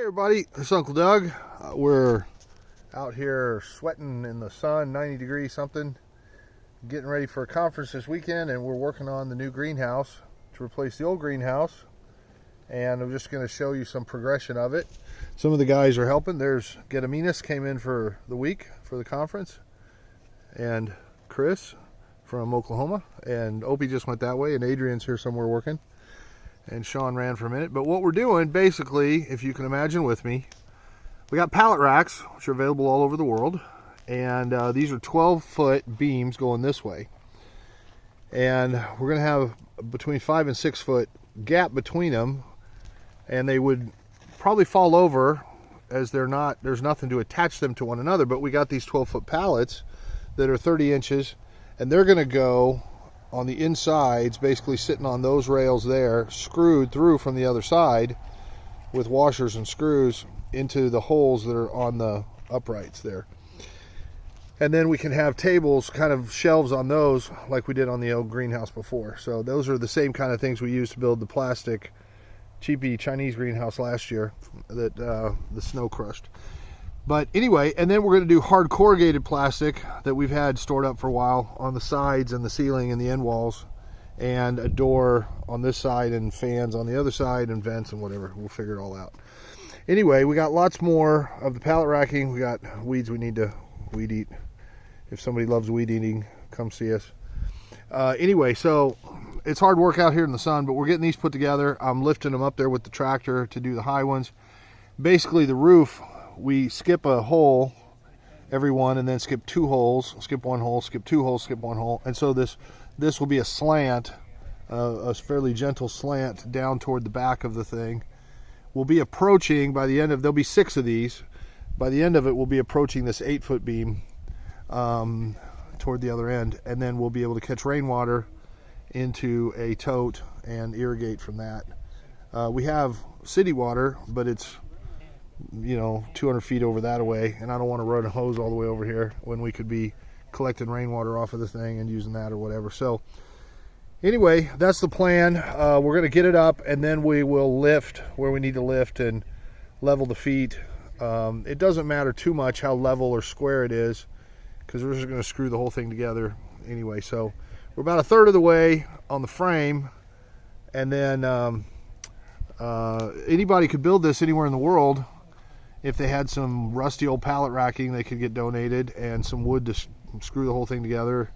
Everybody, it's Uncle Doug. We're out here sweating in the sun, 90 degrees something, getting ready for a conference this weekend, and we're working on the new greenhouse to replace the old greenhouse. And I'm just going to show you some progression of it. Some of the guys are helping. There's Gediminas came in for the week for the conference, and Chris from Oklahoma, and Opie just went that way, and Adrian's here somewhere working. And Sean ran for a minute. But what we're doing, basically, if you can imagine with me, we got pallet racks, which are available all over the world. And these are 12-foot beams going this way. And we're going to have between 5 and 6 foot gap between them. And they would probably fall over as there's nothing to attach them to one another. But we got these 12-foot pallets that are 30 inches. And they're going to go on the insides, basically sitting on those rails there, screwed through from the other side with washers and screws into the holes that are on the uprights there. And then we can have tables, kind of shelves on those like we did on the old greenhouse before. So those are the same kind of things we used to build the plastic cheapy Chinese greenhouse last year that the snow crushed. But anyway, and then we're going to do hard corrugated plastic that we've had stored up for a while on the sides and the ceiling and the end walls, and a door on this side and fans on the other side and vents and whatever. We'll figure it all out. Anyway, we got lots more of the pallet racking. We got weeds we need to weed eat. If somebody loves weed eating, come see us. Anyway, so it's hard work out here in the sun, but we're getting these put together. I'm lifting them up there with the tractor to do the high ones. Basically, the roof, we skip a hole every one and then skip 2 holes, skip 1 hole, skip 2 holes, skip 1 hole. And so this will be a slant, a fairly gentle slant down toward the back of the thing. We'll be approaching, by the end of, there'll be 6 of these. By the end of it, we'll be approaching this 8-foot beam toward the other end. And then we'll be able to catch rainwater into a tote and irrigate from that. We have city water, but it's 200 feet over that away, and I don't want to run a hose all the way over here when we could be collecting rainwater off of the thing and using that or whatever. So anyway, that's the plan. We're going to get it up, and then we will lift where we need to lift and level the feet. It doesn't matter too much how level or square it is, because we're just going to screw the whole thing together anyway. So we're about 1/3 of the way on the frame, and then anybody could build this anywhere in the world. If they had some rusty old pallet racking, they could get donated, and some wood to screw the whole thing together.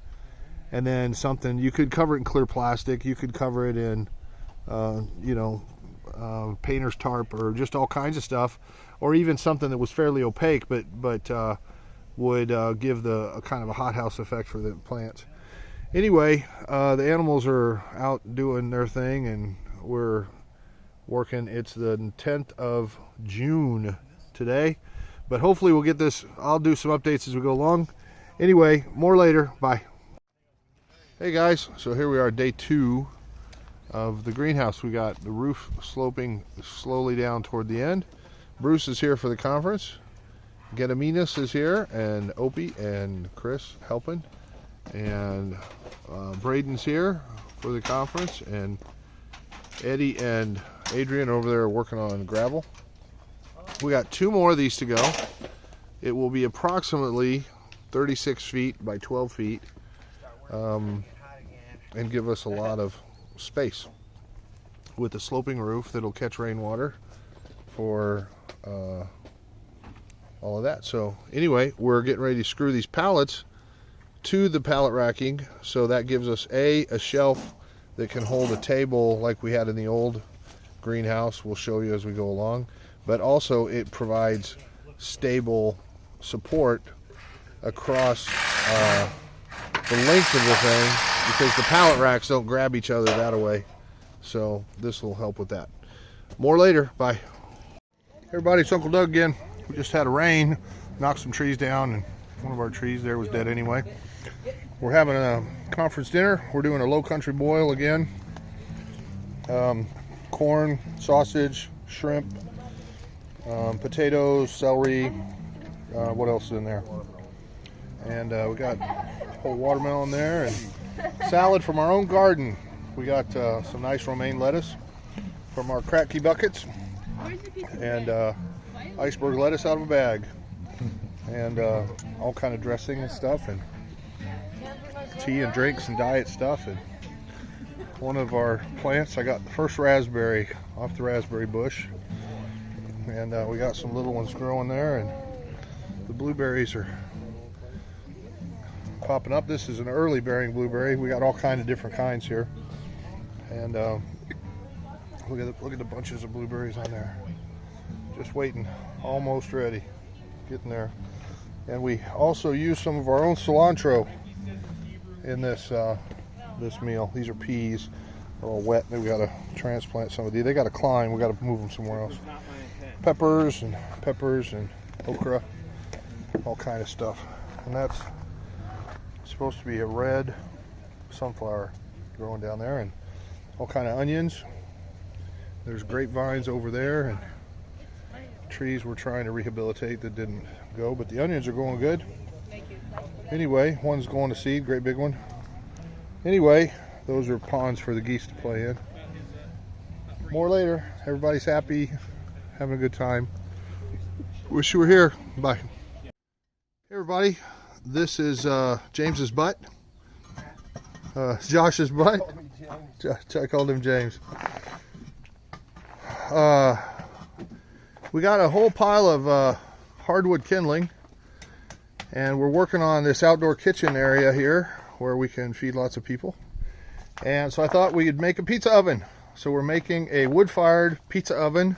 And then something, you could cover it in clear plastic, you could cover it in, painter's tarp, or just all kinds of stuff, or even something that was fairly opaque, but would give a kind of a hothouse effect for the plants. Anyway, the animals are out doing their thing, and we're working. It's the 10th of June today, but hopefully we'll get this. I'll do some updates as we go along. Anyway, more later. Bye. Hey guys, so here we are, day 2 of the greenhouse. We got the roof sloping slowly down toward the end. Bruce is here for the conference. Gediminas is here, and Opie and Chris helping, and Braden's here for the conference, and Eddie and Adrian over there are working on gravel. We got 2 more of these to go. It will be approximately 36 feet by 12 feet and give us a lot of space with a sloping roof that'll catch rainwater for all of that. So anyway, we're getting ready to screw these pallets to the pallet racking, so that gives us a shelf that can hold a table like we had in the old greenhouse. We'll show you as we go along. But also it provides stable support across the length of the thing, because the pallet racks don't grab each other that way. So this will help with that. More later. Bye. Everybody, it's Uncle Doug again. We just had a rain, knocked some trees down, and one of our trees there was dead anyway. We're having a conference dinner. We're doing a low country boil again. Corn, sausage, shrimp, potatoes, celery, what else is in there? And we got whole watermelon there, and salad from our own garden. We got some nice romaine lettuce from our Kratky buckets, and iceberg lettuce out of a bag, and all kind of dressing and stuff, and tea and drinks and diet stuff. And one of our plants, I got the first raspberry off the raspberry bush, and we got some little ones growing there, and the blueberries are popping up. This is an early bearing blueberry. We got all kind of different kinds here, and look at the bunches of blueberries on there, just waiting, almost ready, getting there. And we also use some of our own cilantro in this this meal. These are peas. They're all wet. We got to transplant some of these. They got to climb. We got to move them somewhere else. Peppers and okra, all kind of stuff. And that's supposed to be a red sunflower growing down there, and all kind of onions. There's grapevines over there, and trees we're trying to rehabilitate that didn't go, but the onions are going good. Anyway, one's going to seed, great big one. Anyway, those are ponds for the geese to play in. More later. Everybody's happy, having a good time. Wish you were here. Bye. Hey everybody, this is James's butt. Josh's butt. I called him James. We got a whole pile of hardwood kindling, and we're working on this outdoor kitchen area here where we can feed lots of people. And so I thought we'd make a pizza oven. So we're making a wood-fired pizza oven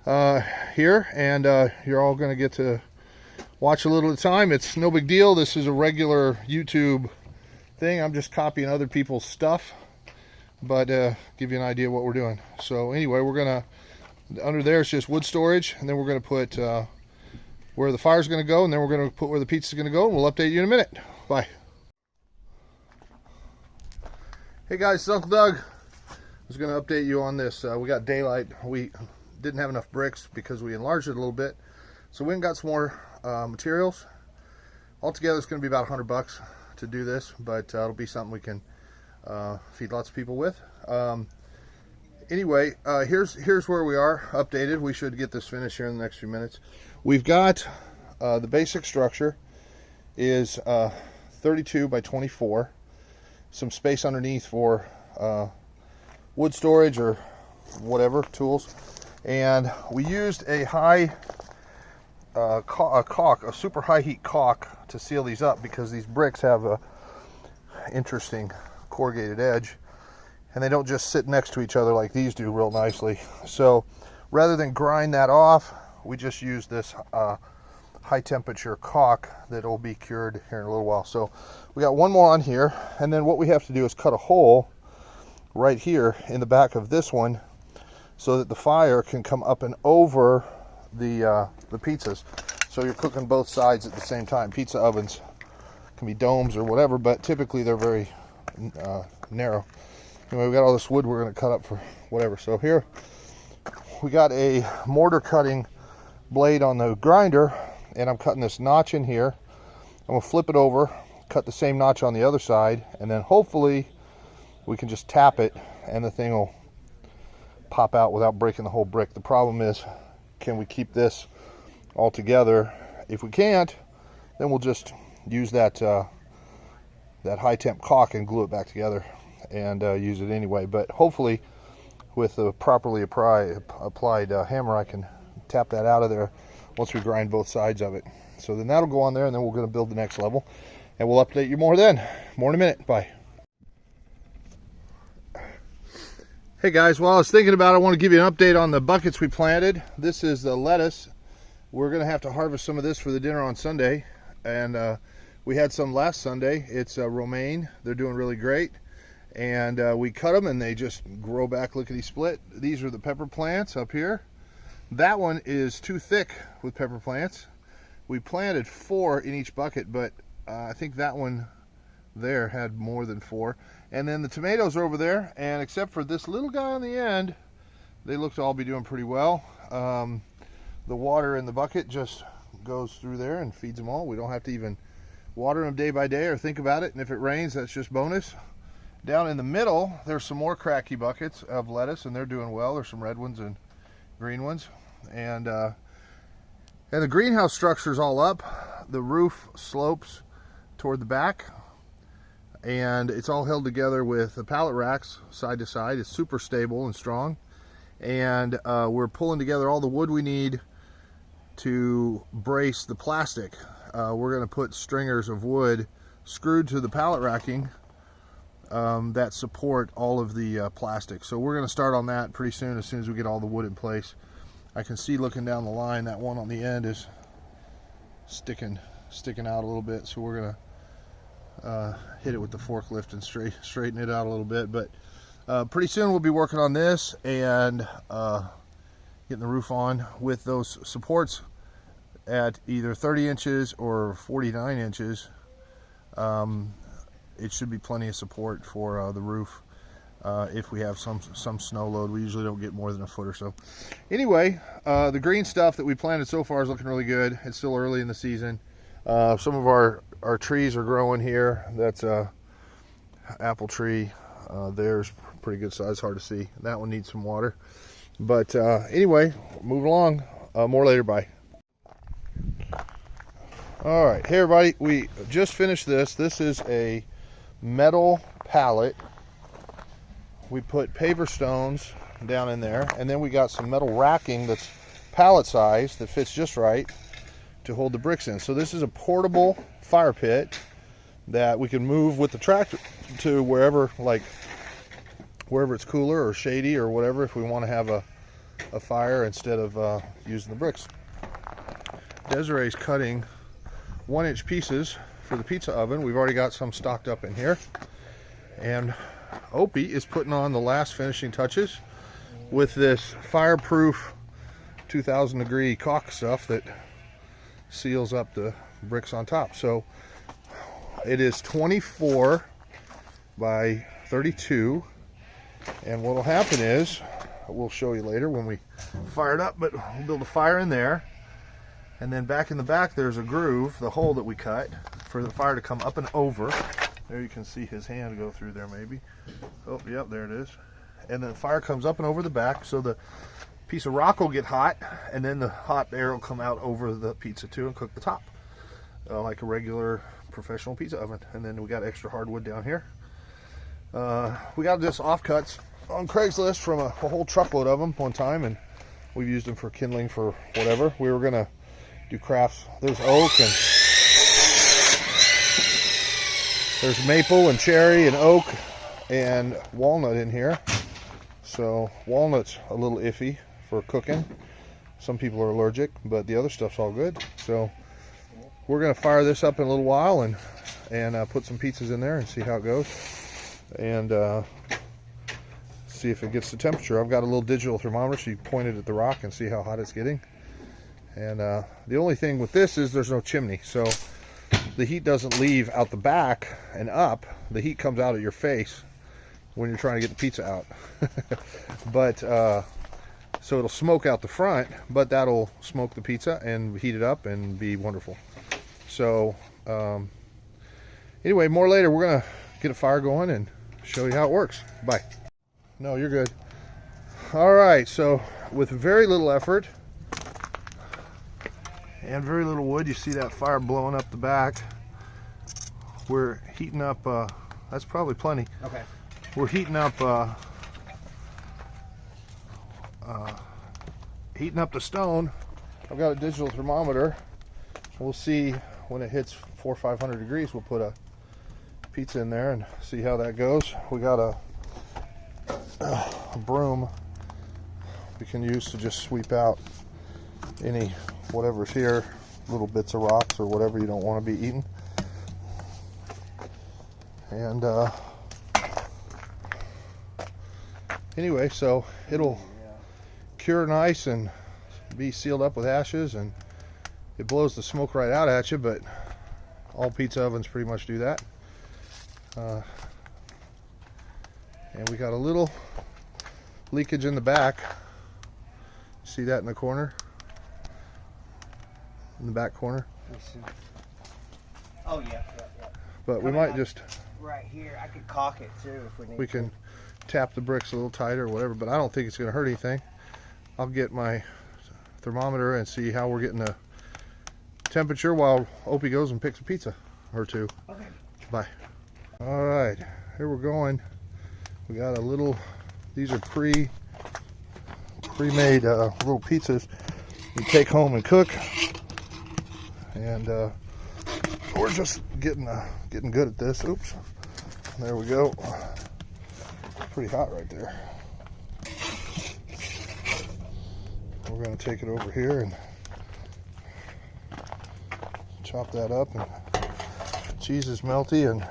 here, and you're all going to get to watch a little at a time. It's no big deal. This is a regular YouTube thing. I'm just copying other people's stuff, but give you an idea of what we're doing. So anyway, we're gonna, under there it's just wood storage, and then we're gonna put where the fire's gonna go, and then we're gonna put where the pizza's gonna go, and we'll update you in a minute. Bye. Hey guys, it's Uncle Doug. I was gonna update you on this. We got daylight. We didn't have enough bricks because we enlarged it a little bit, so we went and got some more materials. Altogether it's gonna be about $100 to do this, but it'll be something we can feed lots of people with. Anyway, here's where we are updated. We should get this finished here in the next few minutes. We've got the basic structure is 32 by 24, some space underneath for wood storage or whatever tools, and we used a a super high heat caulk to seal these up, because these bricks have a interesting corrugated edge, and they don't just sit next to each other like these do real nicely. So rather than grind that off, we just use this high temperature caulk that will be cured here in a little while. So we got one more on here, and then what we have to do is cut a hole right here in the back of this one so that the fire can come up and over the pizzas, so you're cooking both sides at the same time. Pizza ovens can be domes or whatever, but typically they're very narrow. Anyway, we got all this wood we're going to cut up for whatever. So here we got a mortar cutting blade on the grinder, and I'm cutting this notch in here. I'm going to flip it over, cut the same notch on the other side, and then hopefully we can just tap it and the thing will pop out without breaking the whole brick. The problem is, can we keep this all together? If we can't, then we'll just use that that high temp caulk and glue it back together and use it anyway. But hopefully with the properly applied hammer, I can tap that out of there once we grind both sides of it. So then that'll go on there, and then we're going to build the next level, and we'll update you more then. More in a minute. Bye. Hey guys, while I was thinking about it, I want to give you an update on the buckets we planted. This is the lettuce. We're going to have to harvest some of this for the dinner on Sunday, and we had some last Sunday. It's romaine. They're doing really great, and we cut them and they just grow back lickety split. These are the pepper plants up here. That one is too thick with pepper plants. We planted 4 in each bucket, but I think that one there had more than 4. And then the tomatoes are over there, and except for this little guy on the end, they look to all be doing pretty well. The water in the bucket just goes through there and feeds them all. We don't have to even water them day by day or think about it, and if it rains, that's just bonus. Down in the middle, there's some more cracky buckets of lettuce, and they're doing well. There's some red ones and green ones, and And the greenhouse structure is all up. The roof slopes toward the back, and it's all held together with the pallet racks side to side. It's super stable and strong, and we're pulling together all the wood we need to brace the plastic. We're going to put stringers of wood screwed to the pallet racking that support all of the plastic. So we're going to start on that pretty soon as we get all the wood in place. I can see looking down the line that one on the end is sticking out a little bit, so we're gonna hit it with the forklift and straighten it out a little bit. But pretty soon we'll be working on this and getting the roof on with those supports at either 30 inches or 49 inches. It should be plenty of support for the roof. If we have some snow load. We usually don't get more than a foot or so. Anyway, the green stuff that we planted so far is looking really good. It's still early in the season. Some of our trees are growing here. That's a apple tree. There's pretty good size, hard to see. That one needs some water. But anyway, moving along. More later, bye. All right, hey everybody, we just finished this. This is a metal pallet. We put paver stones down in there, and then we got some metal racking that's pallet size that fits just right to hold the bricks in. So this is a portable fire pit that we can move with the tractor to wherever it's cooler or shady or whatever, if we want to have a fire instead of using the bricks. Desiree's cutting 1-inch pieces for the pizza oven. We've already got some stocked up in here, and Opie is putting on the last finishing touches with this fireproof 2000 degree caulk stuff that seals up the bricks on top. So it is 24 by 32, and what will happen is, we'll show you later when we fire it up, but we'll build a fire in there, and then back in the back there's a groove, the hole that we cut for the fire to come up and over. There you can see his hand go through there maybe. Oh, yep, there it is. And then the fire comes up and over the back, so the piece of rock will get hot, and then the hot air will come out over the pizza too and cook the top. Like a regular professional pizza oven. And then we got extra hardwood down here. We got this offcuts on Craigslist from a whole truckload of them one time, and we've used them for kindling for whatever. We were gonna do crafts. There's oak, and there's maple and cherry and oak and walnut in here. So walnut's a little iffy for cooking. Some people are allergic, but the other stuff's all good. So we're gonna fire this up in a little while and put some pizzas in there and see how it goes, and see if it gets the temperature. I've got a little digital thermometer, so you point it at the rock and see how hot it's getting. And the only thing with this is there's no chimney, so the heat doesn't leave out the back and up. The heat comes out at your face when you're trying to get the pizza out. But so it'll smoke out the front, but that'll smoke the pizza and heat it up and be wonderful. So anyway, more later. We're gonna get a fire going and show you how it works. Bye. No, you're good. All right, so with very little effort and very little wood, you see that fire blowing up the back. We're heating up, that's probably plenty. Okay. We're heating up the stone. I've got a digital thermometer. We'll see when it hits 400 or 500 degrees. We'll put a pizza in there and see how that goes. We got a broom we can use to just sweep out any whatever's here, little bits of rocks or whatever you don't want to be eating. And anyway, so it'll cure nice and be sealed up with ashes, and it blows the smoke right out at you, but all pizza ovens pretty much do that. And we got a little leakage in the back. See that in the corner? In the back corner? Oh yeah. But we might just right here. I could caulk it too if we need. We can tap the bricks a little tighter or whatever, but I don't think it's going to hurt anything. I'll get my thermometer and see how we're getting the temperature while Opie goes and picks a pizza or two. Okay. Bye. All right, here we're going. We got a little, these are pre-made little pizzas you take home and cook. And we're just getting good at this. Oops. There we go. Pretty hot right there. We're going to take it over here and chop that up. And cheese is melty, and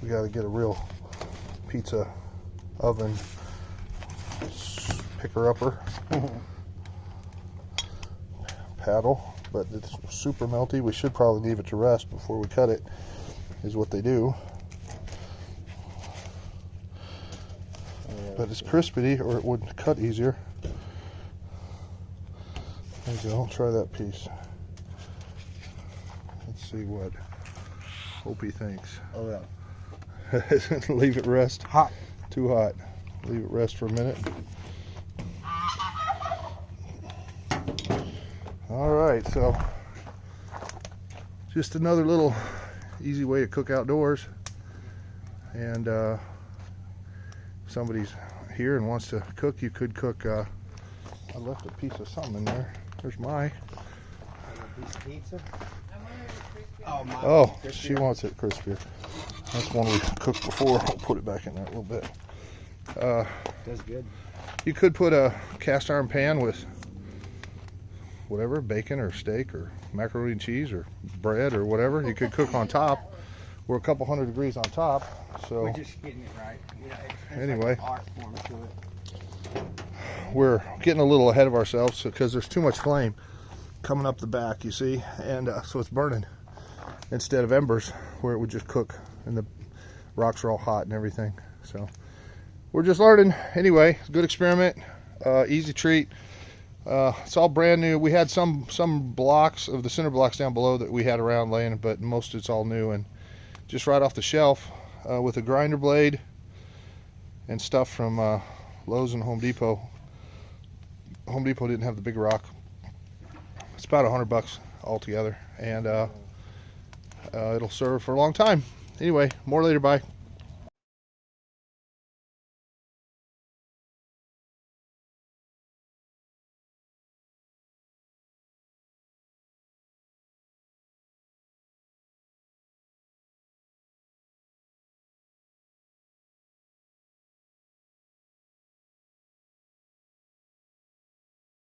we got to get a real pizza oven picker-upper paddle, but it's super melty. We should probably leave it to rest before we cut it, is what they do. But it's crispy, or it would cut easier. There you go. Try that piece. Let's see what Opie thinks. Oh yeah. Leave it rest. Hot. Too hot. Leave it rest for a minute. All right, so just another little easy way to cook outdoors. And if somebody's here and wants to cook, you could cook. I left a piece of something in there. There's my. A piece of pizza. Oh, my. Oh, she wants it crispier. That's one we cooked before. I'll put it back in there a little bit. That's good. You could put a cast iron pan with whatever, bacon or steak or macaroni and cheese or bread or whatever. You could cook on top. We're a couple hundred degrees on top, so We're just getting it right. You know, it's Anyway. like an art form to it. we're getting a little ahead of ourselves because there's too much flame coming up the back, you see, and so it's burning instead of embers where it would just cook and the rocks are all hot and everything. So we're just learning. Anyway, good experiment, easy treat. It's all brand new. We had some blocks of the center blocks down below that we had around laying, but most it's all new and just right off the shelf with a grinder blade and stuff from Lowe's and Home Depot. Home Depot didn't have the big rock. It's about $100 altogether, and it'll serve for a long time. Anyway, more later. Bye.